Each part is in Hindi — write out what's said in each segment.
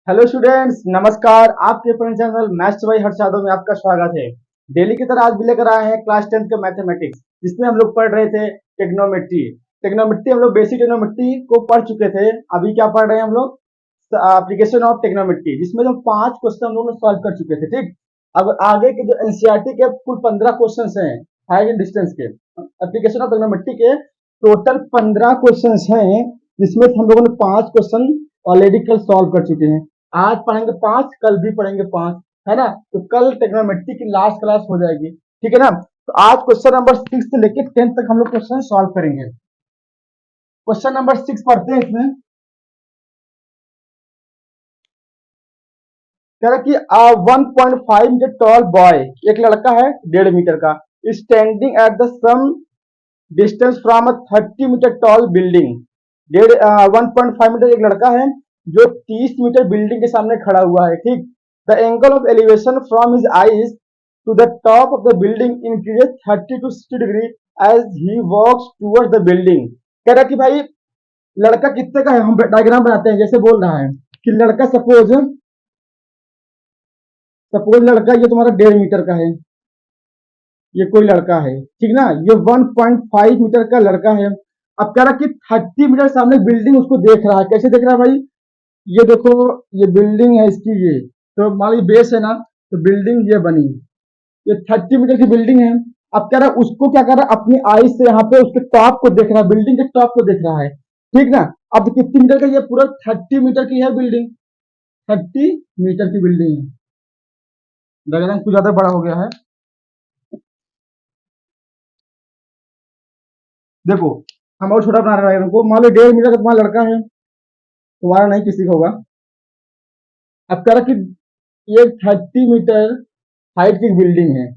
हेलो स्टूडेंट्स, नमस्कार। आपके अपने channel maths by Harsh Yadav में आपका स्वागत है। डेली की तरह आज भी लेकर आए हैं क्लास 10 के मैथमेटिक्स, जिसमें हम लोग पढ़ रहे थे टेक्नोमेट्री। टेक्नोमेट्री हम लोग बेसिक टेक्नोमेट्री को पढ़ चुके थे। अभी क्या पढ़ रहे हैं हम लोग? एप्लीकेशन ऑफ टेक्नोमेट्री, जिसमें जो 5 क्वेश्चन हम लोग सॉल्व कर चुके थे। ठीक, अब आगे के जो एनसीईआरटी के कुल 15 क्वेश्चन हैं हाइट एंड डिस्टेंस के, एप्लीकेशन ऑफ टेक्नोमेट्री के टोटल 15 क्वेश्चन हैं, जिसमें हम लोगों ने 5 क्वेश्चन ऑलरेडी कल सॉल्व कर चुके हैं। आज पढ़ेंगे 5, कल भी पढ़ेंगे 5, है ना। तो कल टेक्नोमेट्री की लास्ट क्लास हो जाएगी, ठीक है ना। तो आज क्वेश्चन नंबर 6 से लेकर 10 तक हम लोग क्वेश्चन सॉल्व करेंगे। क्वेश्चन नंबर 6 पढ़ते हैं। इसमें कह रहा कि 1.5 मीटर टॉल बॉय, एक लड़का है 1.5 मीटर का, standing at the some distance from a 30 metre tall building. 1.5 metre एक लड़का है जो 30 मीटर बिल्डिंग के सामने खड़ा हुआ है। ठीक, the angle of elevation from his eyes to the top of the building increases 30 to 60 degree as he walks towards the building. कह रहा कि भाई लड़का कितने का है, हम डायग्राम बनाते हैं। जैसे बोल रहा है कि लड़का सपोज सपोज लड़का ये तुम्हारा 1.5 मीटर का है, ये कोई लड़का है, ठीक ना। ये 1.5 मीटर का लड़का है। अब कह रहा कि 30 मीटर सामने बिल्डिंग उसको देख रहा है। कैसे देख रहा है भाई? ये देखो, ये बिल्डिंग है इसकी, ये तो मान लीजिए बेस है ना, तो बिल्डिंग ये बनी, ये 30 मीटर की बिल्डिंग है। अब कह रहा है उसको क्या कर रहा है, अपनी आई से यहाँ पे उसके टॉप को देख रहा है, बिल्डिंग के टॉप को देख रहा है, ठीक ना। अब कितनी मीटर का, ये पूरा 30 मीटर की है बिल्डिंग, 30 मीटर की बिल्डिंग है। डायग्राम कुछ ज्यादा बड़ा हो गया है। देखो, हम और छोटा बना रहे हैं को। मान लो 1.5 मीटर का तुम्हारा लड़का है, तुम्हारा नहीं किसी का होगा। अब कह रहा कि ये 30 मीटर हाइट की बिल्डिंग है,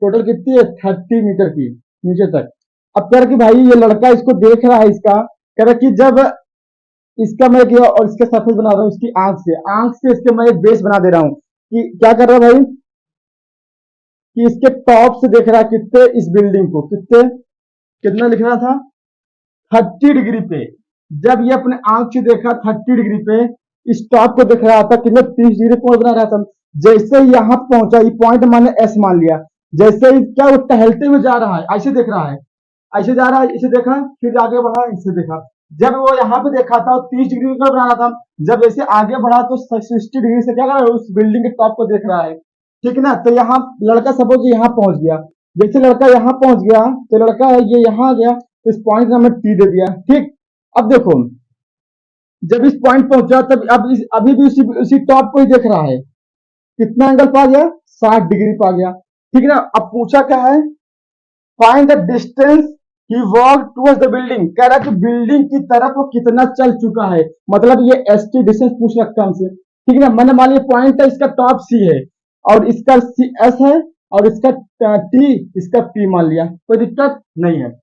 टोटल कितनी है 30 मीटर की नीचे तक। अब कह रहा कि भाई ये लड़का इसको देख रहा है, इसका कह रहा कि जब इसका मैं किया और इसके सरफेस बना रहा हूँ, इसकी आंख से इसके मैं एक बेस बना दे रहा हूँ। कि क्या कर रहा है भाई, कि इसके टॉप से देख रहा है कितने, इस बिल्डिंग को कितने, कितना लिख रहा था 30 डिग्री पे। जब ये अपने आंख से देखा 30 डिग्री पे, इस टॉप को देख रहा था कितना 30 डिग्री पॉइंट बना रहा था। जैसे ही यहाँ पहुंचा, ये पॉइंट मैंने एस मान लिया। जैसे ही क्या वो टहलते हुए जा रहा है, ऐसे देख रहा है, ऐसे जा रहा है, इसे देखा, फिर आगे बढ़ा, इसे देखा। जब वो यहाँ पे देखा था 30 डिग्री का बना रहा था, जब जैसे आगे बढ़ा तो 60 डिग्री से क्या कर रहा है, उस बिल्डिंग के टॉप को देख रहा है, ठीक है ना। तो यहाँ लड़का सपोज यहाँ पहुंच गया। जैसे लड़का यहाँ पहुंच गया, तो लड़का है ये यहाँ आ गया, तो इस पॉइंट का मैं टी दे दिया। ठीक, अब देखो, जब इस पॉइंट पहुंचा तब अब अभी भी उसी टॉप को ही देख रहा है। कितना एंगल पा गया, 60 डिग्री पा गया, ठीक है ना। अब पूछा क्या है, find the distance he walk towards the building. कह रहा है कि बिल्डिंग की तरफ वो कितना चल चुका है, मतलब ये एस टी डिस्टेंस पूछ रखा हमसे, ठीक है ना। मैंने मान लिया पॉइंट है, इसका टॉप सी है और इसका सी एस है और इसका टी, इसका पी मान लिया, कोई दिक्कत नहीं है।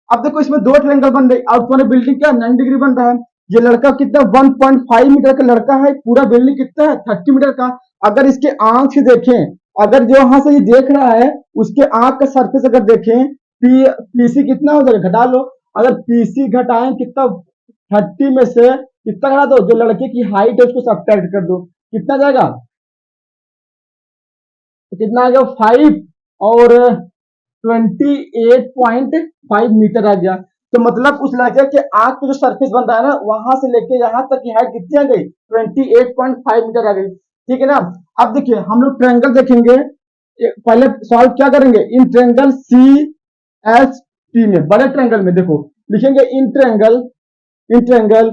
अब देखो इसमें दो ट्रायंगल बन रही, अब तुम्हारी बिल्डिंग क्या 90 डिग्री बन रहा है। ये लड़का कितना 1.5 मीटर का लड़का है, पूरा बिल्डिंग कितना है 30 मीटर का। अगर इसके आंख से देखें, अगर जो वहां से ये देख रहा है उसके आंख का सरफेस अगर देखें, पीसी कितना हो जाएगा, घटा लो। अगर पीसी घटाएं कितना, 30 में से कितना घटा दो, जो लड़के की हाइट है उसको सब्ट्रैक्ट कर दो, कितना जाएगा, तो कितना आ गया 5 और 28.5 मीटर आ गया। तो मतलब उस लड़के के आंख पे जो सरफेस बन रहा है ना, वहां से लेके यहाँ तक की हाइट कितनी आ गई, 28.5 मीटर आ गई, ठीक है ना। अब देखिए हम लोग ट्रायंगल देखेंगे, पहले सॉल्व क्या करेंगे, in triangle C S T में, बड़े ट्रायंगल में देखो लिखेंगे इन ट्रायंगल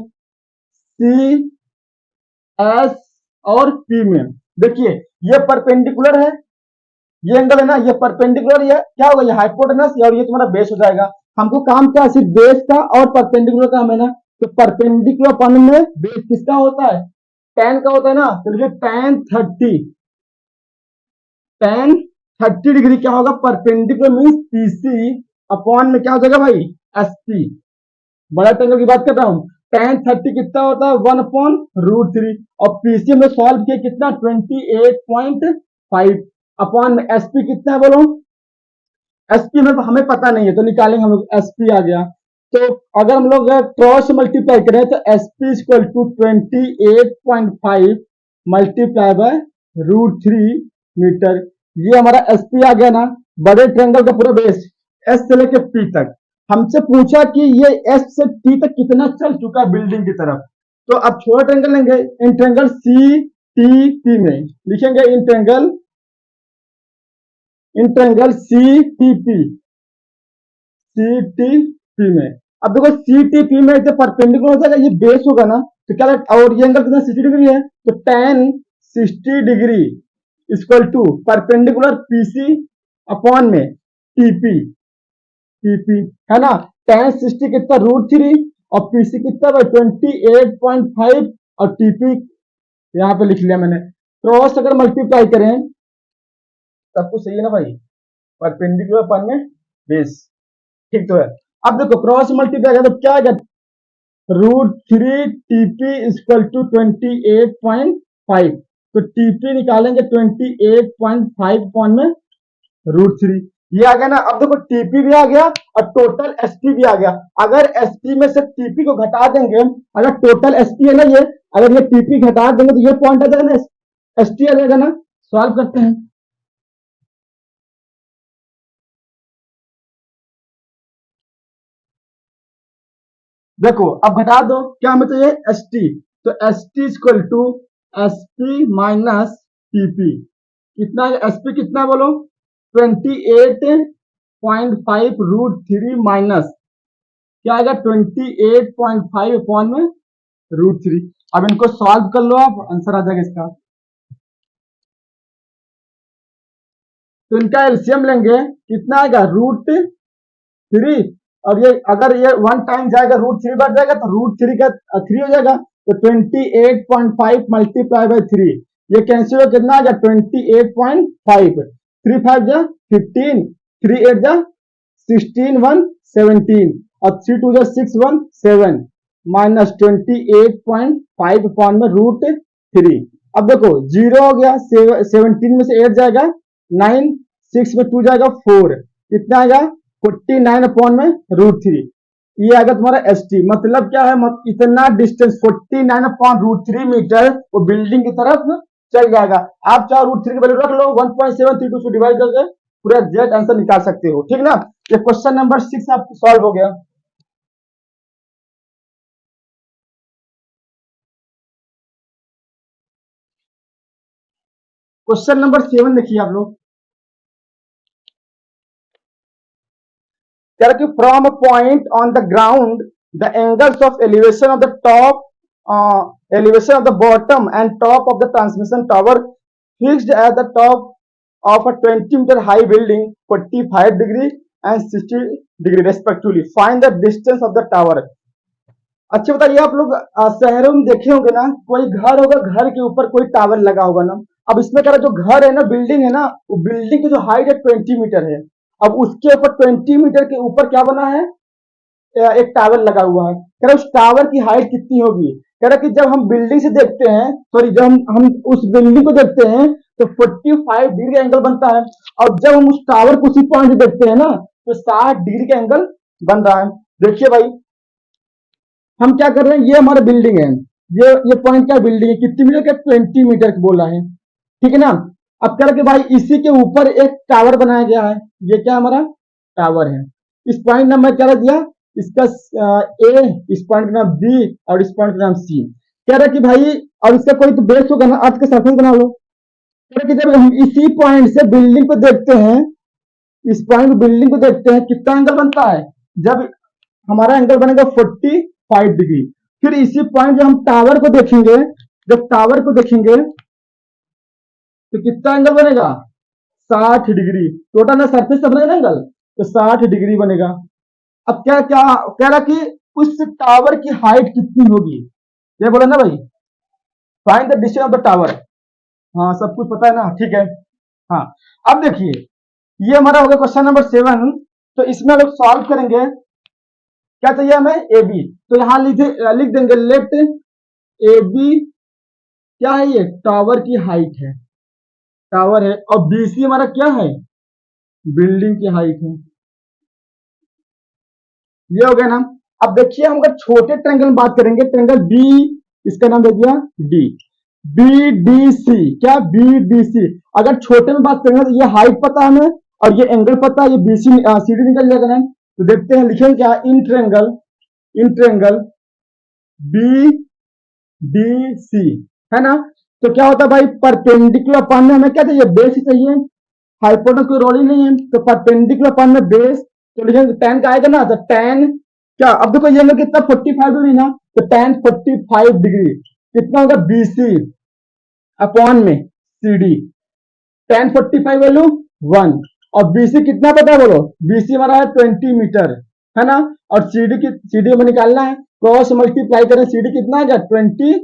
सी एस और पी में। देखिए ये परपेंडिकुलर है, ये एंगल है ना, ये परपेंडिकुलर, ये क्या होगा, ये हाइपोटेनस और ये तुम्हारा बेस हो जाएगा। हमको काम क्या है, सिर्फ बेस का और परपेंडिकुलर का हमें ना। तो परपेंडिकुलर पन में बेस किसका होता है, tan का होता है ना। तो देखिए tan 30 डिग्री क्या होगा, परपेंडिकुलर मीन्स पीसी अपॉन में क्या हो जाएगा भाई, एसपी। बड़ा ट्रायंगल की बात कर रहा हूँ। tan 30 कितना होता है, 1/√3, और पीसी में सॉल्व किया कितना 28.5 अपॉन में एसपी कितना है बोलो। एसपी में हमें पता नहीं है तो निकालेंगे हम लोग, एसपी आ गया। तो अगर हम लोग क्रॉस मल्टीप्लाई करें तो S P equal to 28.5 multiply by √3 metre. ये हमारा एस पी आ गया ना, बड़े ट्रेंगल का पूरा बेस एस से लेके पी तक। हमसे पूछा कि ये एस से टी तक कितना चल चुका है बिल्डिंग की तरफ। तो अब छोटा ट्रेंगल लेंगे, in triangle C T P में लिखेंगे in triangle C T P CTP में। अब देखो CTP में से परपेंडिकुलर हो जाएगा, ये बेस होगा ना, तो क्या और ये एंगल कितना 60 डिग्री है, तो tan 60 degree equal to perpendicular PC upon में TP है ना। tan 60 कितना √3 और PC कितना भाई 28.5 और TP यहाँ पे लिख लिया मैंने। क्रॉस अगर मल्टीप्लाई करें सब कुछ सही है ना भाई, परपेंडिकुलर अपॉन में बेस, ठीक तो है। अब देखो क्रॉस मल्टीप्लाई करें तो क्या आएगा, √3 TP इक्वल टू 28.5, तो TP निकालेंगे 28.5 अपॉन में √3, ये आ गया ना। अब देखो TP भी आ गया और टोटल SP भी आ गया। अगर SP में से TP को घटा देंगे, अगर टोटल SP है ना ये, अगर ये TP घटा देंगे तो ये पॉइंट आ जाएगा ना, ST आ जाएगा ना। सॉल्व करते हैं, देखो अब घटा दो क्या हमें चाहिए एस टी, तो S T equal to S P minus TP, कितना एस पी कितना बोलो 28.5 √3 माइनस क्या आएगा 28.5 अपॉन में √3। अब इनको सॉल्व कर लो, आप आंसर आ जाएगा इसका। तो इनका एलसीएम लेंगे, कितना आएगा √3, और ये अगर ये 1 टाइम जाएगा √3 बढ़ जाएगा तो √3 का 3 हो जाएगा, तो 28.5 मल्टीप्लाई बाय 3, ये कैंसिल हो कितना आ गया 28.5, 3 5 जा 15, 3 8 जा 16 1 17 और 3 2 जा 6 1 7 माइनस 28.5 अपॉन में √3। अब देखो 0 हो गया, 17 में से 8 जाएगा 9, 6 में 2 जाएगा 4, कितना आएगा 49 अपॉन में √3, ये आएगा तुम्हारा एस टी। मतलब क्या है, इतना डिस्टेंस 49 अपॉन √3 मीटर वो बिल्डिंग की तरफ चल जाएगा। आप चाहो √3 की वैल्यू रख लो, 1.732 से डिवाइड करके पूरा एग्जैक्ट आंसर निकाल सकते हो, ठीक ना। ये क्वेश्चन नंबर 6 आपको सॉल्व हो गया। क्वेश्चन नंबर 7 देखिए आप लोग, कह रहा कि from a point on the ground the angles of elevation of the top, elevation of the bottom and top of the transmission tower fixed at the top of a 20-meter high building 45 degree and 60 degree respectively. Find the distance of the tower. अच्छा बताइए, आप लोग शहरों में देखे होंगे ना, कोई घर होगा, घर के ऊपर कोई टावर लगा होगा ना। अब इसमें कह रहा जो घर है ना, बिल्डिंग है ना, वो बिल्डिंग की जो हाइट है 20 मीटर है। अब उसके ऊपर 20 मीटर के ऊपर क्या बना है, एक टावर लगा हुआ है। कह रहा उस टावर की हाइट कितनी होगी। कह रहा कि जब हम बिल्डिंग से देखते हैं, सॉरी जब हम उस बिल्डिंग को देखते हैं तो 45 डिग्री का एंगल बनता है, और जब हम उस टावर को उसी पॉइंट से देखते हैं ना तो 60 डिग्री का एंगल बन रहा है। देखिए भाई, हम क्या कर रहे हैं, ये हमारा बिल्डिंग है, ये पॉइंट क्या बिल्डिंग है, कितनी मीटर का 20 मीटर बोला है, ठीक है ना। अब कह रहे कि भाई इसी के ऊपर एक टावर बनाया गया है, ये क्या हमारा टावर है। इस पॉइंट नंबर क्या दिया, इसका ए, इस पॉइंट का नाम बी और इस पॉइंट का नाम सी। कह रहा कि भाई और इसका कोई तो बेस होगा ना, अर्थ के सरफेस बना लो। कह रहा कि जब हम इसी पॉइंट से बिल्डिंग को देखते हैं, इस पॉइंट बिल्डिंग को देखते हैं, कितना एंगल बनता है, जब हमारा एंगल बनेगा 45 डिग्री। फिर इसी पॉइंट जब हम टावर को देखेंगे, जब टावर को देखेंगे तो कितना एंगल बनेगा 60 डिग्री, टोटल सरफेस से बनेगा एंगल तो 60 डिग्री बनेगा। अब क्या क्या कह रहा कि उस टावर की हाइट कितनी होगी, ये बोला ना भाई, find the distance of the tower. हाँ सब कुछ पता है ना, ठीक है। हाँ अब देखिए, ये हमारा हो गया क्वेश्चन नंबर 7। तो इसमें लोग सॉल्व करेंगे, क्या चाहिए हमें ए बी, तो यहां लिख देंगे लेट ए बी क्या है, ये टावर की हाइट है, टावर है, और बीसी हमारा क्या है, बिल्डिंग की हाइट है। ये हो गया ना। अब देखिए हम अगर छोटे ट्रायंगल में बात करेंगे, ट्रायंगल बी, इसका नाम दे दिया डी, बी डी सी, क्या बी डी सी। अगर छोटे में बात करेंगे तो ये हाइट पता है हमें और ये एंगल पता है, ये बीसी सीडी निकल जाएगा ना। तो देखते हैं लिखेंगे क्या, in triangle B D C, है ना। तो क्या होता है भाई, परपेंडिकुलर पान में हमें क्या चाहिए, बेस ही चाहिए, हाइपोटेनस कोई रोल ही नहीं है। तो परपेंडिकुलर पान में बेस, तो लिखेंगे tan का आएगा ना, तो tan क्या, अब देखो ये लोग कितना 45 डिग्री ना, तो tan 45 डिग्री कितना होगा, बीसी अपॉन में सीडी, tan 45 वैल्यू 1, और बीसी कितना पता है बोलो, बीसी हमारा है 20 मीटर, है ना। और सीडी हमें निकालना है, क्रॉस मल्टीप्लाई करें, सीडी कितना आएगा 20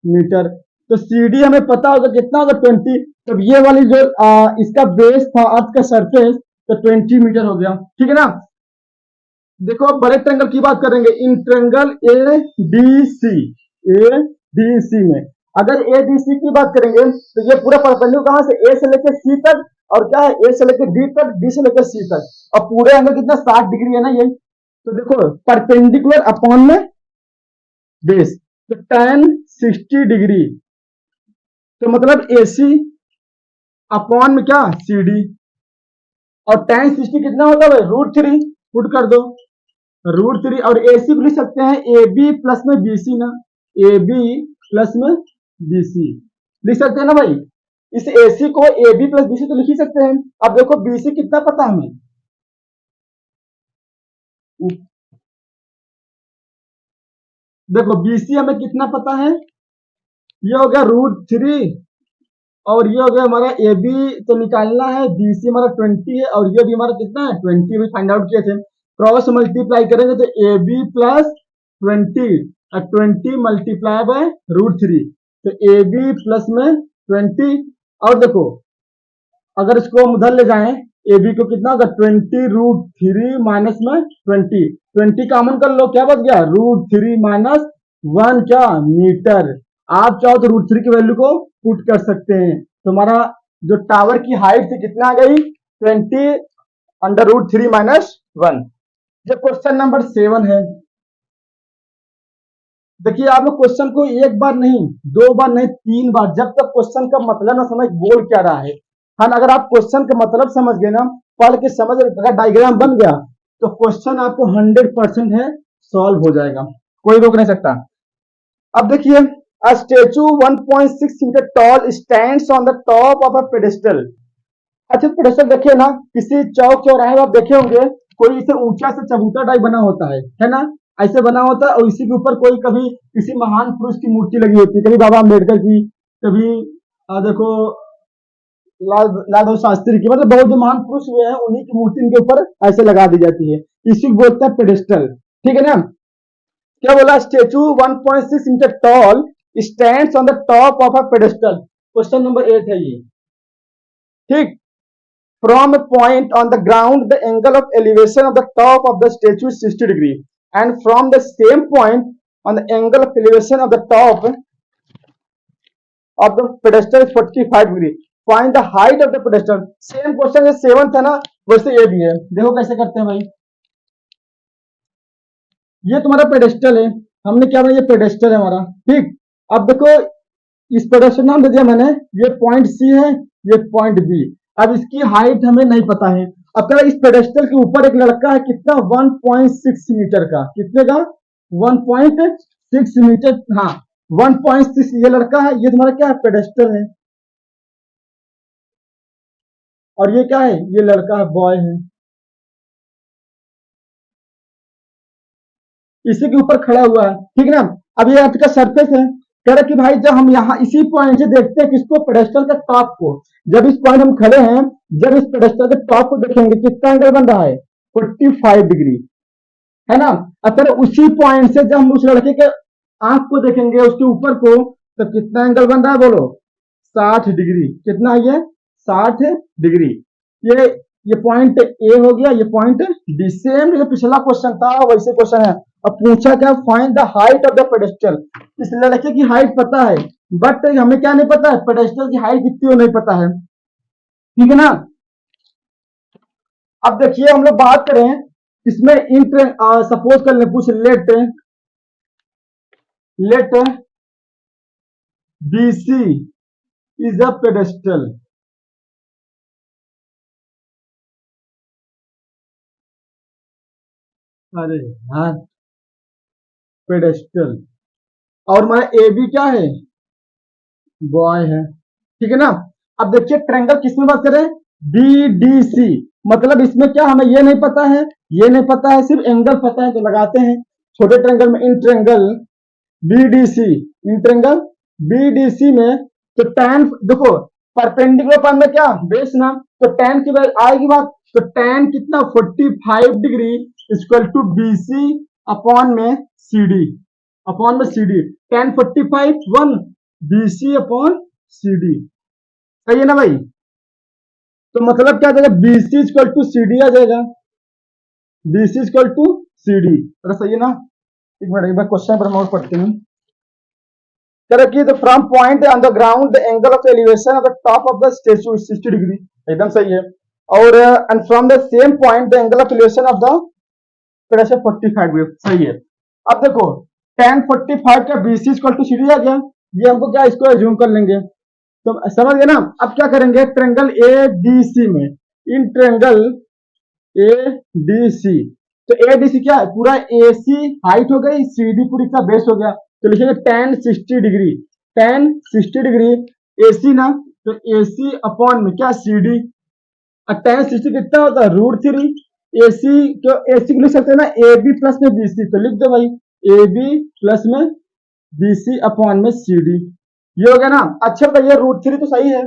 मीटर। तो सीडी हमें पता होगा कितना होगा 20, तब ये वाली जो इसका बेस था अर्थ का सरफेस, तो 20 मीटर हो गया, ठीक है ना। देखो अब बड़े ट्रायंगल की बात करेंगे, in triangle A D C में अगर ए डी सी की बात करेंगे तो ये पूरा परपेंडिकुलर कहां से, ए से लेकर सी तक, और क्या है, ए से लेकर डी तक, डी से लेकर सी तक, और पूरे एंगल कितना 60 डिग्री है ना ये। तो देखो परपेंडिकुलर अपॉन में बेस, तो tan 60 डिग्री, तो मतलब AC अपॉन में क्या, CD, और tan 60 कितना होता है, √3 पुट कर दो, √3, और AC को लिख सकते हैं AB प्लस में BC ना, AB प्लस में BC लिख सकते हैं ना भाई। इस AC को AB प्लस BC तो लिख ही सकते हैं। अब देखो BC कितना पता है हमें, देखो BC हमें कितना पता है, ये हो गया √3, और ये हो गया हमारा ए बी, तो निकालना है, बीसी हमारा 20 है, और ये भी हमारा कितना है 20, भी फाइंड आउट किए थे। क्रॉस मल्टीप्लाई करेंगे तो ए बी प्लस 20, और 20 मल्टीप्लाई बाय √3, तो ए बी प्लस में 20, और देखो अगर इसको हम उधर ले जाएं, ए बी को कितना होगा 20 √3 माइनस में 20 कॉमन कर लो, क्या बच गया √3 माइनस 1, क्या मीटर। आप चाहो तो √3 की वैल्यू को पुट कर सकते हैं, तो हमारा जो टावर की हाइट थी कितना आ गई 20 अंडर √3 माइनस 1। ये क्वेश्चन नंबर 7 है। देखिए आप लोग क्वेश्चन को एक बार नहीं, 2 बार नहीं, 3 बार, जब तक क्वेश्चन का मतलब ना समझ बोल क्या रहा है, हाँ अगर आप क्वेश्चन का मतलब समझ गए ना, पढ़ के समझ, अगर डायग्राम बन गया तो क्वेश्चन आपको 100% है सॉल्व हो जाएगा, कोई रोक नहीं सकता। अब देखिए, a statue 1.6 meter tall stands on the top of a pedestal। अच्छा पेडेस्टल देखिए ना, किसी चौक चौराहे में आप देखे होंगे कोई इसे ऊंचा से चबूतरा टाइप बना होता है ना, ऐसे बना होता है, और इसी के ऊपर कोई कभी किसी महान पुरुष की मूर्ति लगी होती है, कभी बाबा अम्बेडकर की, कभी देखो लाल बहादुर शास्त्री की, मतलब बहुत जो महान पुरुष हुए हैं उन्हीं की मूर्ति इनके ऊपर ऐसे लगा दी जाती है, इसी को बोलते हैं पेडेस्टल, ठीक है ना। क्या बोला, statue 1.6 metre tall stands on the top of a pedestal, question number 8 है ये, ठीक। From a point on the ground, the angle of elevation of the top of the statue is 60 degree, and from the same point on the angle of elevation of the top of the pedestal is 45 degree. Find the height of the pedestal. Same question है, 7 था ना, वैसे ये भी है, देखो कैसे करते हैं भाई। ये तुम्हारा पेडेस्टल है, हमने क्या बनाया, ये पेडेस्टल है हमारा, ठीक। अब देखो इस पेडेस्टल नाम दे दिया मैंने, ये पॉइंट सी है, ये पॉइंट बी। अब इसकी हाइट हमें नहीं पता है। अब क्या, इस पेडेस्टल के ऊपर एक लड़का है, कितना 1.6 मीटर का, कितने का 1.6 मीटर, हाँ 1.6, ये लड़का है, ये तुम्हारा क्या है पेडेस्टल है, और ये क्या है, ये लड़का है, बॉय है, इसी के ऊपर खड़ा हुआ है, ठीक ना। अब ये अर्थ का सरफेस है, कह रहा कि भाई जब हम यहाँ इसी पॉइंट से देखते हैं किसको, पेडेस्टल के टॉप को, जब इस पॉइंट हम खड़े हैं, जब इस पेडेस्टल के टॉप को देखेंगे कितना एंगल बन रहा है 45 डिग्री, है ना। अगर उसी पॉइंट से जब हम उस लड़के के आंख को देखेंगे, उसके ऊपर को, तो कितना एंगल बन रहा है बोलो 60 डिग्री, कितना है ये 60 डिग्री। ये पॉइंट ए हो गया, ये पॉइंट बी, सेम जो पिछला क्वेश्चन था वैसे क्वेश्चन है। अब पूछा क्या, find the height of the pedestal. इस लड़के की हाइट पता है, बट हमें क्या नहीं पता है, पेडेस्टल की हाइट कितनी हो नहीं पता है, ठीक है ना। अब देखिए हम लोग बात करें इसमें इन सपोज कर ले, पूछ let BC is a pedestal. अरे हाँ, पेडेस्टल। और हमारा AB क्या है, बॉय है, ठीक है ना। अब देखिए ट्रायंगल किसमें बात करें, BDC। मतलब इसमें क्या हमें ये नहीं पता है, ये नहीं पता है, सिर्फ एंगल पता है तो लगाते हैं। छोटे ट्रायंगल में in triangle BDC, in triangle BDC में तो tan देखो, परपेंडिकुलर पर में क्या बेस ना, तो tan की वैल्यू आएगी बात, तो tan कितना 45 degree equal to BC upon में CD, अपॉन में CD, tan 45 1 BC अपॉन CD, सही है ना भाई। तो मतलब क्या आ जाएगा, BC इक्वल टू CD आ जाएगा, BC इक्वल टू CD। अरे सही है ना। एक मिनट, एक बार क्वेश्चन पर हम और पढ़ते हैं। कह रहा कि the from point on the ground the angle of elevation of the top of the statue 60 degree, एकदम सही है। और and from the same point the angle of elevation of the pressure 45 degree, सही है। अब देखो tan 45 का BC इक्वल टू CD आ गया, ये हमको क्या इसको एज्यूम कर लेंगे, तो समझ गए ना। अब क्या करेंगे, ट्रायंगल ADC में, इन ट्रायंगल ADC, तो ADC क्या है, पूरा AC हाइट हो गई, CD पूरी का बेस हो गया, तो लिखेंगे tan 60 degree, tan 60 degree AC ना, तो AC अपॉन में क्या CD, और tan 60 कितना होता है √3। AC को AC को लिख सकते हैं ना AB प्लस में BC, तो लिख दो भाई AB प्लस में BC अपॉन में CD, ये हो गया ना। अच्छा भैया √3 तो सही है,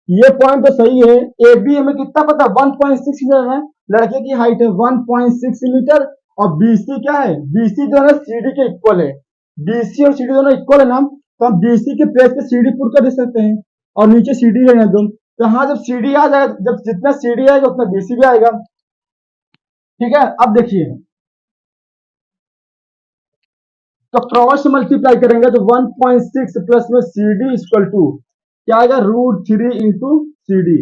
ये पॉइंट तो सही है। AB हमें कितना पता, 1.6 मीटर है, लड़के की हाइट है 1.6 मीटर, और BC क्या है, BC जो है CD के इक्वल है, BC और CD दोनों इक्वल है ना, तो हम BC के प्लेस पे CD पुट कर दे सकते हैं, और नीचे CD रहने दो। तो हाँ, जब CD आ जाएगा, जब जितना CD आएगा उतना BC भी आएगा, ठीक है। अब देखिए, तो क्रॉस मल्टीप्लाई करेंगे तो 1.6 प्लस में CD इक्वल टू क्या आएगा, √3 इंटू CD,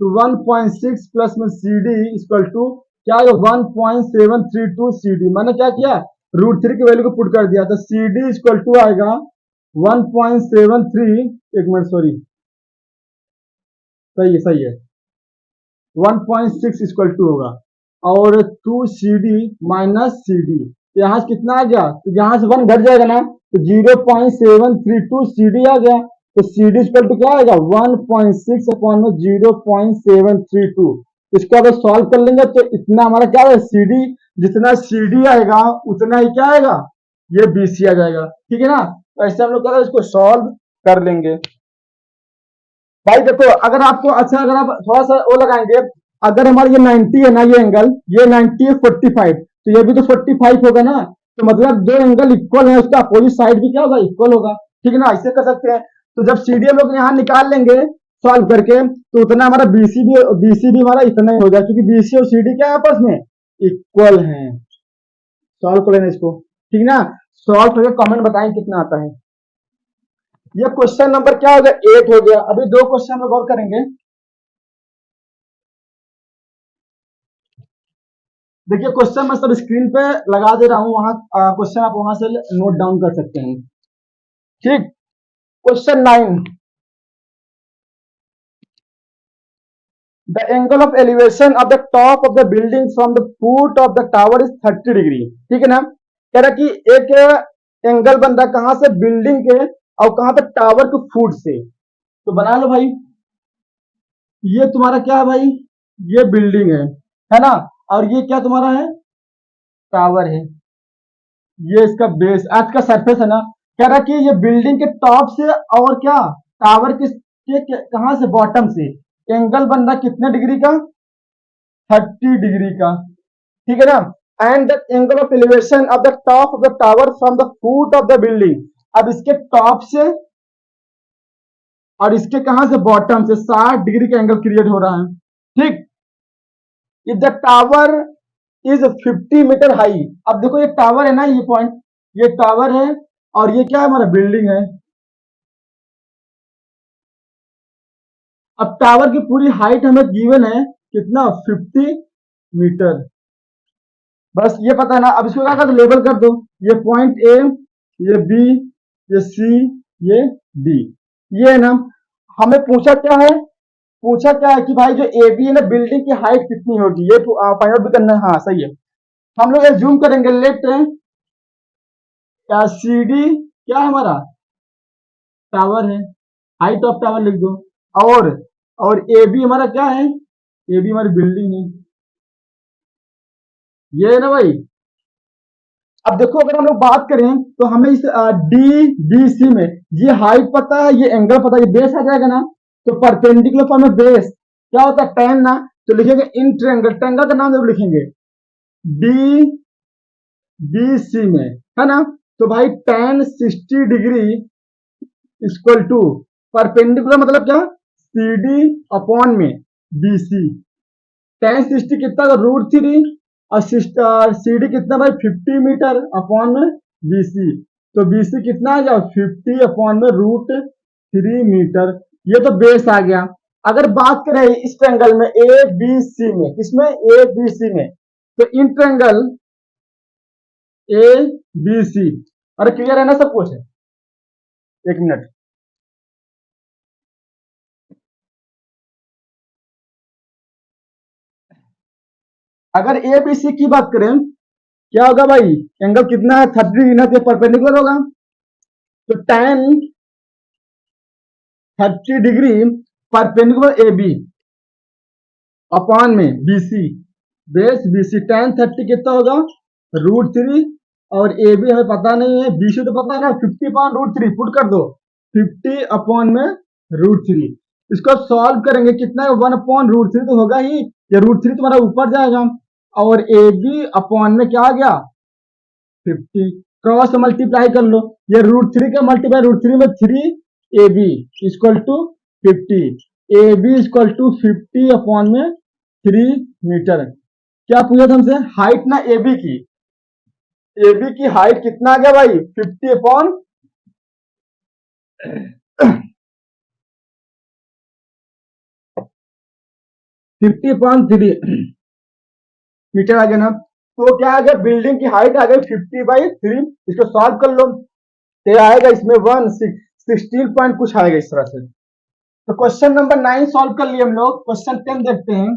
तो 1.6 प्लस में CD इक्वल टू क्या आएगा 1.732 CD, मैंने क्या किया, √3 की वैल्यू को पुट कर दिया, तो CD इक्वल टू आएगा 1.73, एक मिनट सॉरी, सही है सही है, 1.6 इक्वल टू होगा, और 2CD माइनस CD, यहाँ से कितना आ गया, तो यहाँ से 1 घट जाएगा ना, तो 0.732 CD आ गया, तो CD इक्वल टू क्या आएगा 1.6 अपॉन में 0.732। इसको अगर सॉल्व कर लेंगे तो इतना हमारा क्या है, CD जितना CD आएगा उतना ही क्या आएगा, ये BC आ जाएगा, ठीक है ना। तो ऐसे हम लोग क्या इसको सॉल्व कर लेंगे। भाई देखो, अगर आपको अच्छा, अगर आप थोड़ा सा वो लगाएंगे, अगर हमारा ये 90 है ना, ये एंगल ये 90 है 45, तो ये भी तो 45 होगा ना, तो मतलब दो एंगल इक्वल है, उसका अपोजिट साइड भी क्या होगा, इक्वल होगा, ठीक है ना, ऐसे कर सकते हैं। तो जब CD हम लोग यहाँ निकाल लेंगे सॉल्व करके, तो उतना हमारा BC भी हमारा इतना ही हो जाए, क्योंकि BC और CD क्या है आपस में इक्वल है। सॉल्व कर लेना इसको, ठीक ना। सॉल्व करके कमेंट बताएं कितना आता है। ये क्वेश्चन नंबर क्या हो गया, 8 हो गया। अभी दो क्वेश्चन हम लोग और करेंगे। देखिए क्वेश्चन मैं सब स्क्रीन पे लगा दे रहा हूं, वहां क्वेश्चन आप वहां से नोट डाउन कर सकते हैं, ठीक। Question 9, the angle of elevation of the top of the building from the foot of the tower is 30 degree, ठीक है ना। कह रहा कि एक एंगल बन रहा कहां से, बिल्डिंग के, और कहां पे, टावर के फुट से। तो बना लो भाई, ये तुम्हारा क्या है भाई, ये बिल्डिंग है ना, और ये क्या तुम्हारा है, टावर है, ये इसका बेस आज का सरफेस है ना। कह रहा कि ये बिल्डिंग के टॉप से और क्या, टावर के कहां से, बॉटम से, एंगल बन रहा कितने डिग्री का, 30 डिग्री का, ठीक है ना। And the angle of elevation of the top of the tower from the foot of the building, अब इसके टॉप से और इसके कहां से, बॉटम से 60 डिग्री का एंगल क्रिएट हो रहा है, ठीक। If the tower is 50 metre high, अब देखो ये टावर है ना, ये पॉइंट, ये टावर है, और ये क्या है, हमारा बिल्डिंग है। अब टावर की पूरी हाइट हमें गिवन है कितना, 50 मीटर, बस ये पता है ना। अब इसको क्या कर दो, लेबल कर दो। ये पॉइंट ए, ये बी, ये सी, ये डी, ये है ना। हमें पूछा क्या है, पूछा क्या है कि भाई जो ए बी है ना, बिल्डिंग की हाइट कितनी होगी, ये फाइंड आउट भी करना है। हाँ सही है। हम लोग एज्यूम करेंगे, लेट सी डी क्या है हमारा, टावर है, हाइट ऑफ टावर लिख दो। और और ए बी हमारा क्या है, ए बी हमारी बिल्डिंग है, ये है ना भाई। अब देखो अगर हम लोग बात करें तो हमें इस डी बी सी में ये हाइट पता है, ये एंगल पता है, ये बेस आ जाएगा ना। तो परपेंडिकुलर फॉर्म में बेस क्या होता है, टेन ना। तो लिखेंगे इन ट्रेंगल, ट्रेंगल का नाम जब लिखेंगे डी बी सी में, है ना। तो भाई tan 60 degree equal to perpendicular मतलब क्या, सी डी अपॉन में बी सी। टेन 60 कितना, √3, और सी डी कितना भाई 50 मीटर अपॉन में बी सी। तो बी सी कितना आ गया 50 अपॉन में √3 मीटर। ये तो बेस आ गया। अगर बात करें इस ट्रायंगल में ए बी सी में, किसमें ए बी सी में, तो in triangle A B C, अरे क्लियर है ना सब कुछ, एक मिनट। अगर ए बी सी की बात करें, क्या होगा भाई, एंगल कितना है 30 ना, तो परपेंडिकुलर होगा। तो tan 30 degree perpendicular A B upon में B C, base B C. Tan 30 कितना होगा √3, और ए बी हमें पता नहीं है, बी सी तो पता है ना, 50 अपॉन √3 पुट कर दो, 50 अपॉन में √3। इसको सॉल्व करेंगे कितना है, 1/√3 तो होगा ही, ये √3 तुम्हारा ऊपर जाएगा, और ए बी अपॉन में क्या आ गया 50, क्रॉस मल्टीप्लाई कर लो। ये √3 का मल्टीप्लाई √3 में 3, A B equal to 50, A B equal to 50 upon में 3 मीटर। क्या पूछा था हमसे, हाइट ना ए बी की, ए बी की हाइट कितना आ गया भाई 50 अपॉन 50/3 मीटर आ गया ना। तो क्या आ गया, बिल्डिंग की हाइट आ गई 50/3। इसको सॉल्व कर लो, तो आएगा इसमें 16 पॉइंट कुछ आएगा इस तरह से। तो क्वेश्चन नंबर 9 सॉल्व कर लिए हम लोग। क्वेश्चन 10 देखते हैं।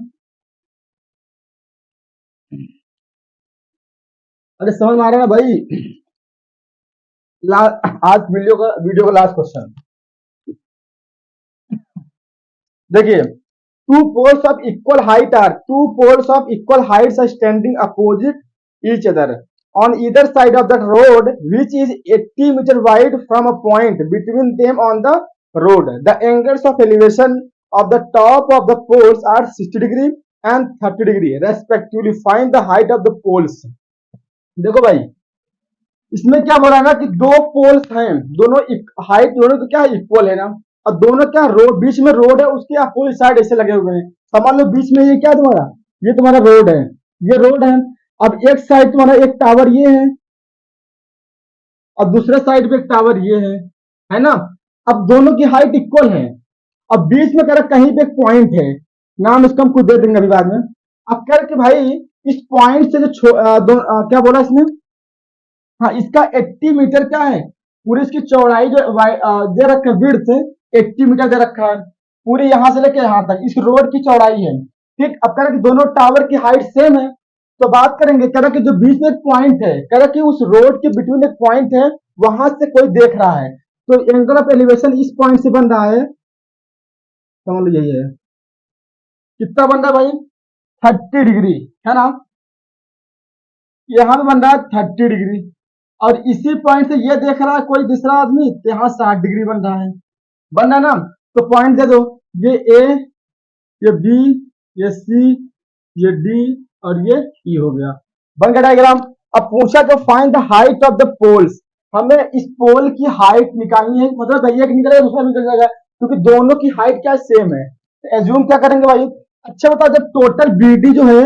अरे समझ में आ रहा है ना भाई, आज वीडियो का लास्ट क्वेश्चन देखिए। two poles of equal heights are standing opposite each other on either side of that road, which is 80 meter wide from a point between them on the road. The angles of elevation of the top of the poles are 60 degree and 30 degree respectively. Find the height of the poles. देखो भाई, इसमें क्या बोला ना कि दो पोल्स हैं, दोनों हाइट दोनों की क्या इक्वल है ना, और दोनों क्या रोड, बीच में रोड है, उसके अपोजिट साइड ऐसे लगे हुए हैं। समझ लो बीच में ये क्या तुम्हारा, ये तुम्हारा रोड है, ये रोड है। अब एक साइड तुम्हारा एक टावर ये है, और दूसरे साइड पे एक टावर ये है ना। अब दोनों की हाइट इक्वल है। अब बीच में कह रहा कहीं पे एक पॉइंट है, नाम इसका हम खुद दे देंगे अभी बाद में। अब कह रहे कि भाई इस पॉइंट से जो क्या बोला इसमें, हाँ इसका 80 मीटर क्या है, पूरी इसकी चौड़ाई जो दे रखा है, विड्थ 80 मीटर दे रखा है, पूरी यहां से लेके यहां तक इस रोड की चौड़ाई है। ठीक, अब कह रहा कि दोनों टावर की हाइट सेम है। तो बात करेंगे, कह रहा कि जो बीच में एक पॉइंट है, कह रहा कि उस रोड के बिटवीन एक पॉइंट है, वहां से कोई देख रहा है, तो एंगल ऑफ एलिवेशन इस पॉइंट से बन रहा है, समझ लो यही है। कितना बन रहा है भाई 30 डिग्री, है ना। यहाँ पे बन रहा है 30 डिग्री, और इसी पॉइंट से ये देख रहा है कोई दूसरा आदमी, तो यहाँ 60 डिग्री बन रहा है, बन रहा है ना। तो पॉइंट दे दो, ये ए, ये बी, ये सी, ये डी, और ये ई हो गया, बन गया डायग्राम। अब पूछा तो find the height of the poles, हमें इस पोल की हाइट निकालनी है, मतलब एक निकलेगा दूसरा निकल जाएगा, क्योंकि दोनों की हाइट क्या सेम है। तो एज्यूम क्या करेंगे भाई, अच्छा बताओ, जब टोटल बीडी जो है,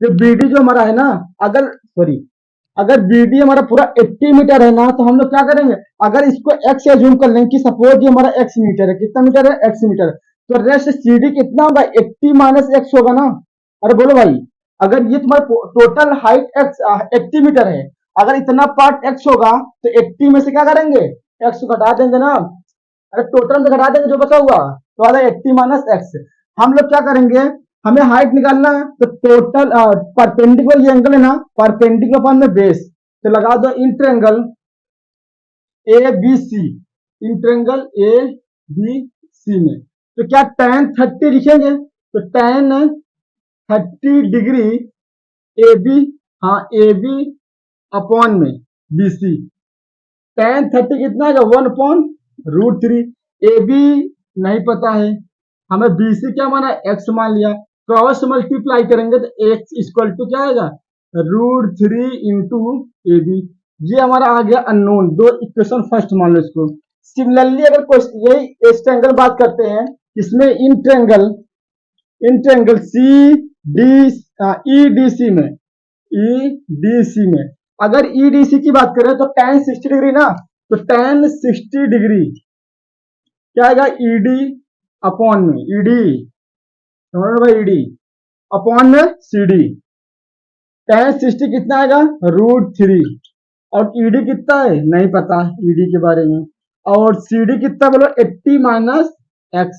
जो बीडी जो हमारा है ना, अगर बीडी हमारा पूरा 80 मीटर है ना, तो हम लोग क्या करेंगे, अगर इसको एक्स एज्यूम कर लेंगे कि सपोज ये हमारा एक्स मीटर है, कितना मीटर है एक्स मीटर, तो रेस्ट सीडी कितना होगा 80 - x होगा ना। अरे बोलो भाई, अगर ये तुम्हारा टोटल हाइट एक्स 80 मीटर है, अगर इतना पार्ट एक्स होगा तो 80 में से क्या करेंगे, एक्स को घटा देंगे ना। अरे टोटल में घटा देंगे जो बचा हुआ तो आ जाएगा 80 माइनस एक्स। हम लोग क्या करेंगे, हमें हाइट निकालना है तो टोटल परपेंडिकुलर ये एंगल है ना, परपेंडिकुलर अपॉन में बेस, तो लगा दो इंट्रेंगल A B C, इंट्रेंगल A B C में तो क्या tan 30 लिखेंगे, तो tan 30 डिग्री ए बी, हाँ ए बी अपॉन में बी सी, tan 30 कितना है 1/√3। ए बी नहीं पता है, हमें बी सी क्या माना एक्स मान लिया, क्रॉस मल्टीप्लाई करेंगे तो एक्स इक्वल टू क्या आएगा √3 इंटू ए बी। ये हमारा आ गया अननोन, दो इक्वेशन फर्स्ट मान लो इसको। सिमिलरली अगर कोई यही इस ट्रायंगल बात करते हैं, इसमें in triangle C D E D C में, ई डी सी में अगर ई डी सी की बात करें तो tan 60 डिग्री ना, तो tan 60 डिग्री क्या आएगा ईडी अपॉन में ईडी, समझ लो भाई ईडी अपॉन में सीडी, tan 60 कितना आएगा √3 और ईडी कितना है नहीं पता ईडी के बारे में, और सीडी कितना बोलो 80 माइनस एक्स,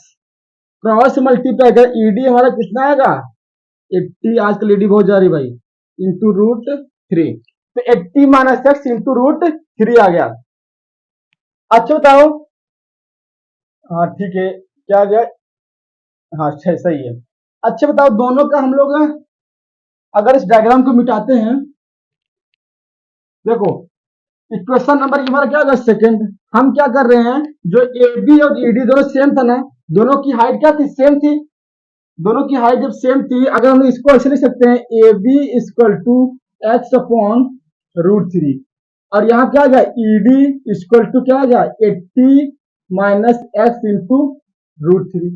क्रॉस मल्टीप्लाई कर ईडी हमारा कितना आएगा 80, आजकल ईडी बहुत जा रही भाई, इंटू √3, तो 80 माइनस एक्स इंटू √3 आ गया। अच्छा बताओ, हाँ ठीक है क्या आ गया, हाँ सही है। अच्छा बताओ दोनों का हम लोग अगर इस डायग्राम को मिटाते हैं, देखो इक्वेशन नंबर हमारा क्या होगा सेकंड, हम क्या कर रहे हैं जो ए बी और ईडी दोनों सेम था ना, दोनों की हाइट क्या थी सेम थी, दोनों की हाइट जब सेम थी अगर हम इसको ऐसे लिख सकते हैं A B equal to X upon √3, और यहाँ क्या आ गया ईडी इक्वल टू क्या आ गया 80 minus X into √3।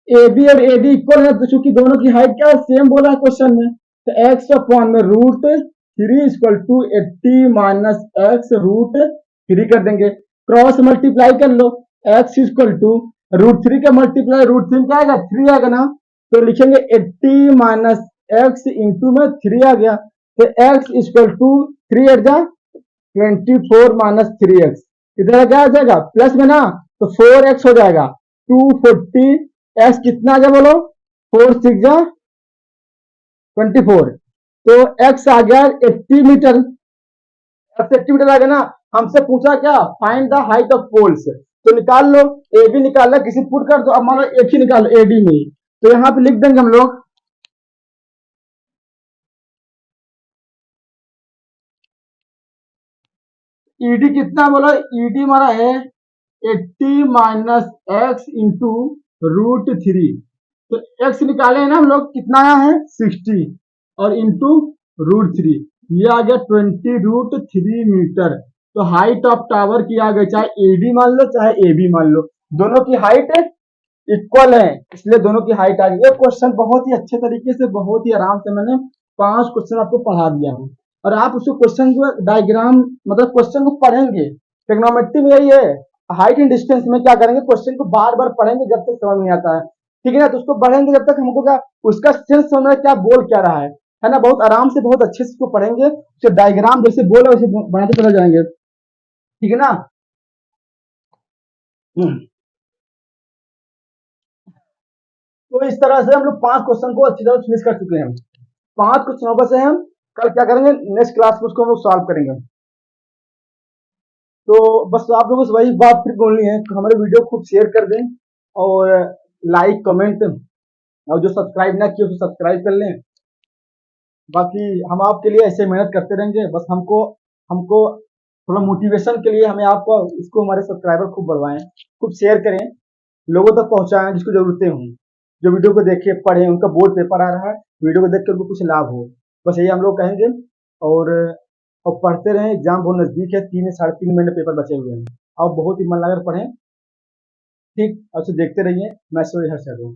A B और ए डी इक्वल है तो चूंकि दोनों की हाइट क्या सेम बोला है क्वेश्चन में, तो एक्स अपॉन में √3 इक्वल टू 80 माइनस एक्स √3 कर देंगे, क्रॉस मल्टीप्लाई कर लो, एक्स इक्वल टू √3 का मल्टीप्लाई √3 क्या आएगा 3 आएगा ना, तो लिखेंगे 80 माइनस एक्स इंटू में 3 आ गया, तो एक्स इक्वल टू 3 एट जा 24 माइनस 3x, इधर क्या आ जाएगा प्लस में ना, तो 4x हो जाएगा 240, x कितना आ गया बोलो 4 6 जा 24, तो x आ गया 80 मीटर, x 80 मीटर आ गया ना। हमसे पूछा क्या find the height of poles, तो निकाल लो, ए बी निकालना किसी पुट कर दो, अब मान लो एक ही निकालो ए डी में, तो यहाँ पे लिख देंगे हम लोग ईडी कितना बोला, ईडी हमारा है 80 माइनस एक्स इंटू √3, तो एक्स निकाले हैं ना हम लोग कितना आया है 60 और इंटू √3, ये आ गया 20√3 मीटर। तो हाइट ऑफ टावर की आ गई, चाहे एडी मान लो चाहे ए बी मान लो, दोनों की हाइट इक्वल है, इसलिए दोनों की हाइट आ गई। ये क्वेश्चन बहुत ही अच्छे तरीके से बहुत ही आराम से मैंने 5 क्वेश्चन आपको पढ़ा दिया हूँ, और आप उसको क्वेश्चन को डायग्राम मतलब क्वेश्चन को पढ़ेंगे, ट्रिग्नोमेट्री में यही है, हाइट एंड डिस्टेंस में क्या करेंगे क्वेश्चन को बार बार पढ़ेंगे जब तक समझ नहीं आता है, ठीक है ना, तो उसको पढ़ेंगे जब तक हमको क्या उसका सेंस समझ में क्या बोल क्या रहा है ना, बहुत आराम से बहुत अच्छे से उसको पढ़ेंगे, उसके डायग्राम जैसे बोला वैसे बनाते चले जाएंगे, ठीक है ना। तो इस तरह से हम लोग 5 क्वेश्चन को अच्छी तरह फिनिश कर चुके हैं, 5 क्वेश्चनों पर से हम कल क्या करेंगे नेक्स्ट क्लास में उसको हम लोग सॉल्व करेंगे। तो बस आप लोगों से वही बात फिर बोलनी है, हमारे वीडियो खूब शेयर कर दें और लाइक कमेंट, और जो सब्सक्राइब ना किए उसको सब्सक्राइब कर लें। बाकी हम आपके लिए ऐसे मेहनत करते रहेंगे, बस हमको हमको थोड़ा मोटिवेशन के लिए हमें आपको इसको हमारे सब्सक्राइबर खूब बढ़वाएं, खूब शेयर करें, लोगों तक पहुंचाएं जिसको जरूरतें हों, जो वीडियो को देखे पढ़े उनका बोर्ड पेपर आ रहा है, वीडियो को देख कर उनको कुछ लाभ हो, बस यही हम लोग कहेंगे। और पढ़ते रहें, एग्जाम बहुत नजदीक है, 3 या 3.5 महीने पेपर बचे हुए हैं, और बहुत ही मन लगाकर पढ़ें, ठीक, और देखते रहिए। मैं सूर्य हर्षद हूँ।